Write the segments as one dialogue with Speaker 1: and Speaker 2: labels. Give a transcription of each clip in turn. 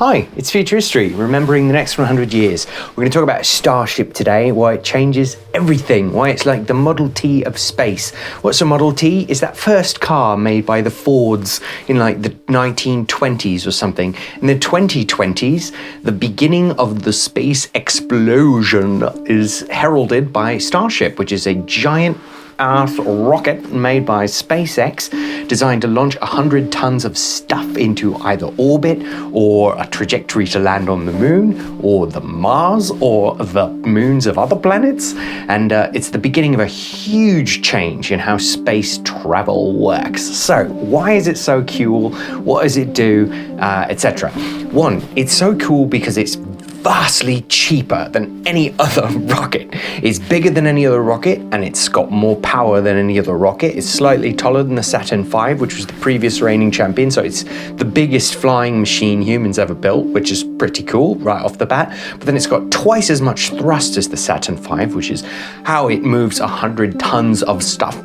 Speaker 1: Hi, it's Ftrhstry, remembering the next 100 years. We're going to talk about Starship today, why it changes everything, why it's like the Model T of space. What's a Model T? Is that first car made by the Fords in like the 1920s or something. In the 2020s, the beginning of the space explosion is heralded by Starship, which is a giant Earth rocket made by SpaceX, designed to launch 100 tons of stuff into either orbit or a trajectory to land on the moon or the Mars or the moons of other planets. And it's the beginning of a huge change in how space travel works. So why is it so cool? What does it do? Etc. One, it's so cool because it's vastly cheaper than any other rocket. It's bigger than any other rocket, and it's got more power than any other rocket. It's slightly taller than the Saturn V, which was the previous reigning champion, so it's the biggest flying machine humans ever built, which is pretty cool right off the bat. But then it's got twice as much thrust as the Saturn V, which is how it moves 100 tons of stuff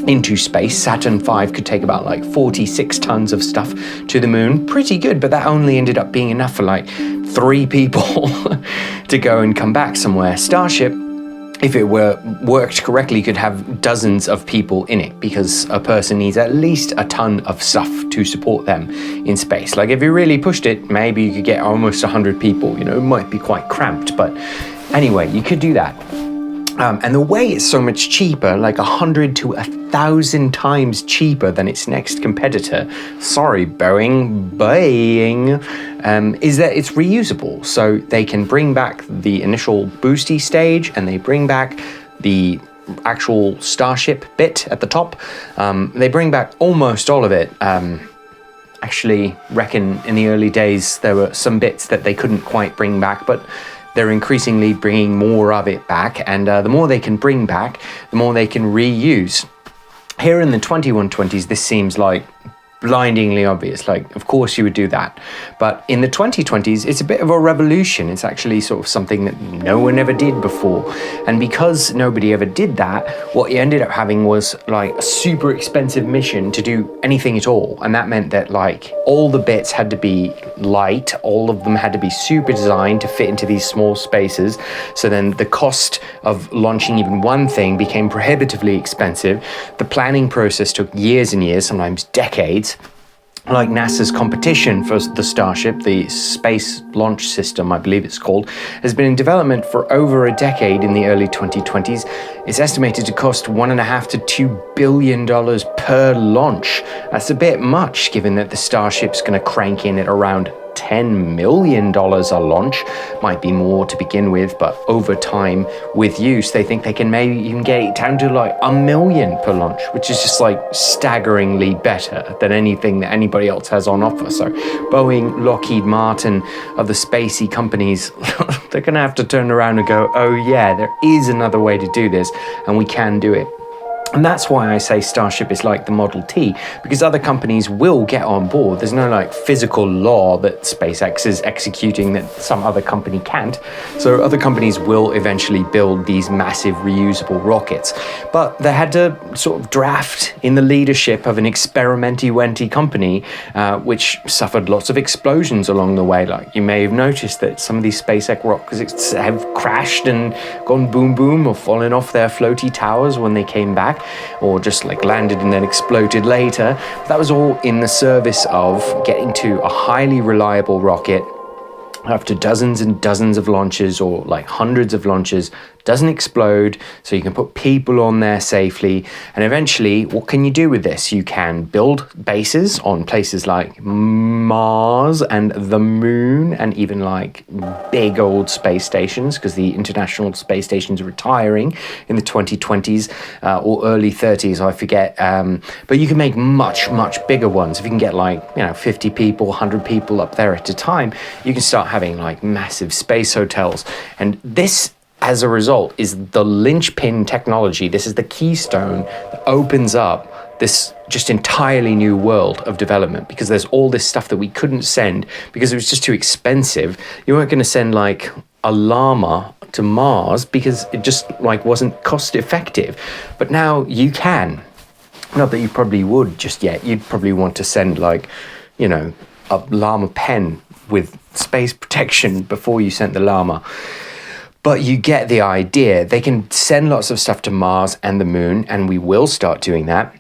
Speaker 1: into space. Saturn V could take about like 46 tons of stuff to the moon. Pretty good, but that only ended up being enough for like 3 people to go and come back somewhere. Starship, if it worked correctly, could have dozens of people in it, because a person needs at least a ton of stuff to support them in space. Like if you really pushed it, maybe you could get almost 100 people. You know, it might be quite cramped, but anyway, you could do that. And the way it's so much cheaper, like 100 to 1,000 times cheaper than its next competitor, sorry Boeing, is that it's reusable. So they can bring back the initial boosty stage, and they bring back the actual Starship bit at the top. They bring back almost all of it. Actually reckon in the early days there were some bits that they couldn't quite bring back, but they're increasingly bringing more of it back, and the more they can bring back, the more they can reuse. Here in the 2120s, this seems like blindingly obvious, like of course you would do that. But in the 2020s, it's a bit of a revolution. It's actually sort of something that no one ever did before. And because nobody ever did that, what you ended up having was like a super expensive mission to do anything at all. And that meant that like all the bits had to be light, all of them had to be super designed to fit into these small spaces. So then the cost of launching even one thing became prohibitively expensive. The planning process took years and years, sometimes decades. Like NASA's competition for the Starship, the Space Launch System, I believe it's called, has been in development for over a decade in the early 2020s. It's estimated to cost $1.5 to $2 billion per launch. That's a bit much, given that the Starship's going to crank in at around $10 million a launch. Might be more to begin with, but over time with use, they think they can maybe even get it down to like $1 million per launch, which is just like staggeringly better than anything that anybody else has on offer. So Boeing, Lockheed Martin, other spacey companies, they're gonna have to turn around and go, oh yeah, there is another way to do this, and we can do it. And that's why I say Starship is like the Model T, because other companies will get on board. There's no like physical law that SpaceX is executing that some other company can't. So other companies will eventually build these massive reusable rockets. But they had to sort of draft in the leadership of an experimenty-wenty company, which suffered lots of explosions along the way. Like you may have noticed that some of these SpaceX rockets have crashed and gone boom boom or fallen off their floaty towers when they came back, or just like landed and then exploded later. But that was all in the service of getting to a highly reliable rocket after dozens and dozens of launches, or like hundreds of launches, doesn't explode, so you can put people on there safely. And eventually, what can you do with this? You can build bases on places like Mars and the moon, and even like big old space stations, because the International Space Station's retiring in the 2020s or early 30s, I forget. But you can make much, much bigger ones. If you can get like, 50 people, 100 people up there at a time, you can start having like massive space hotels. And this, as a result, is the linchpin technology. This is the keystone that opens up this just entirely new world of development, because there's all this stuff that we couldn't send because it was just too expensive. You weren't going to send like a llama to Mars because it just like wasn't cost effective. But now you can. Not that you probably would just yet. You'd probably want to send like, a llama pen with space protection before you sent the llama. But you get the idea. They can send lots of stuff to Mars and the moon, and we will start doing that.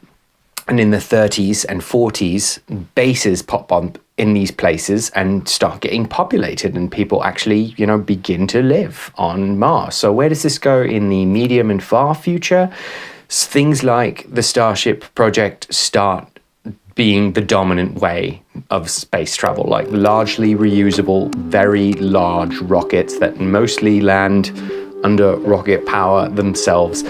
Speaker 1: And in the 30s and 40s, bases pop up in these places and start getting populated, and people actually, begin to live on Mars. So where does this go in the medium and far future? Things like the Starship project start being the dominant way of space travel, like largely reusable, very large rockets that mostly land under rocket power themselves,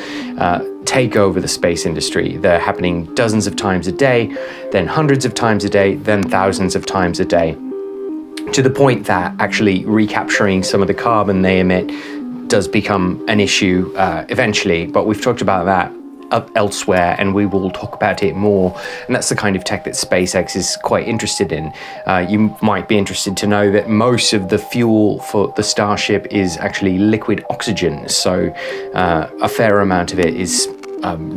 Speaker 1: take over the space industry. They're happening dozens of times a day, then hundreds of times a day, then thousands of times a day, to the point that actually recapturing some of the carbon they emit does become an issue eventually. But we've talked about that elsewhere, and we will talk about it more. And that's the kind of tech that SpaceX is quite interested in. You might be interested to know that most of the fuel for the Starship is actually liquid oxygen. So a fair amount of it is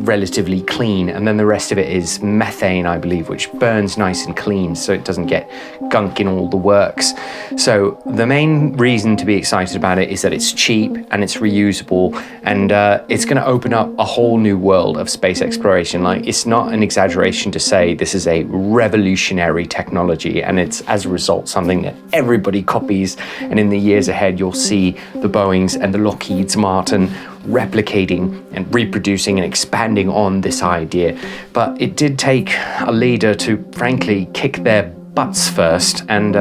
Speaker 1: relatively clean, and then the rest of it is methane, I believe, which burns nice and clean, so it doesn't get gunk in all the works. So the main reason to be excited about it is that it's cheap and it's reusable, and it's going to open up a whole new world of space exploration. Like, it's not an exaggeration to say this is a revolutionary technology, and it's as a result something that everybody copies, and in the years ahead you'll see the Boeings and the Lockheed Martin replicating and reproducing and expanding on this idea. But it did take a leader to frankly kick their butts first, and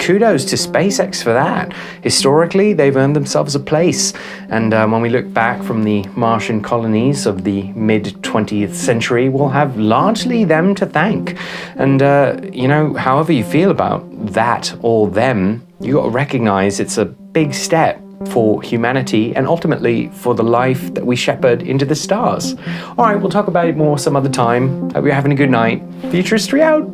Speaker 1: kudos to SpaceX for that. Historically, they've earned themselves a place, and when we look back from the Martian colonies of the mid-20th century, we'll have largely them to thank. And however you feel about that or them, you got to recognize it's a big step for humanity and ultimately for the life that we shepherd into the stars. All right, we'll talk about it more some other time. Hope you're having a good night. Ftrhstry out.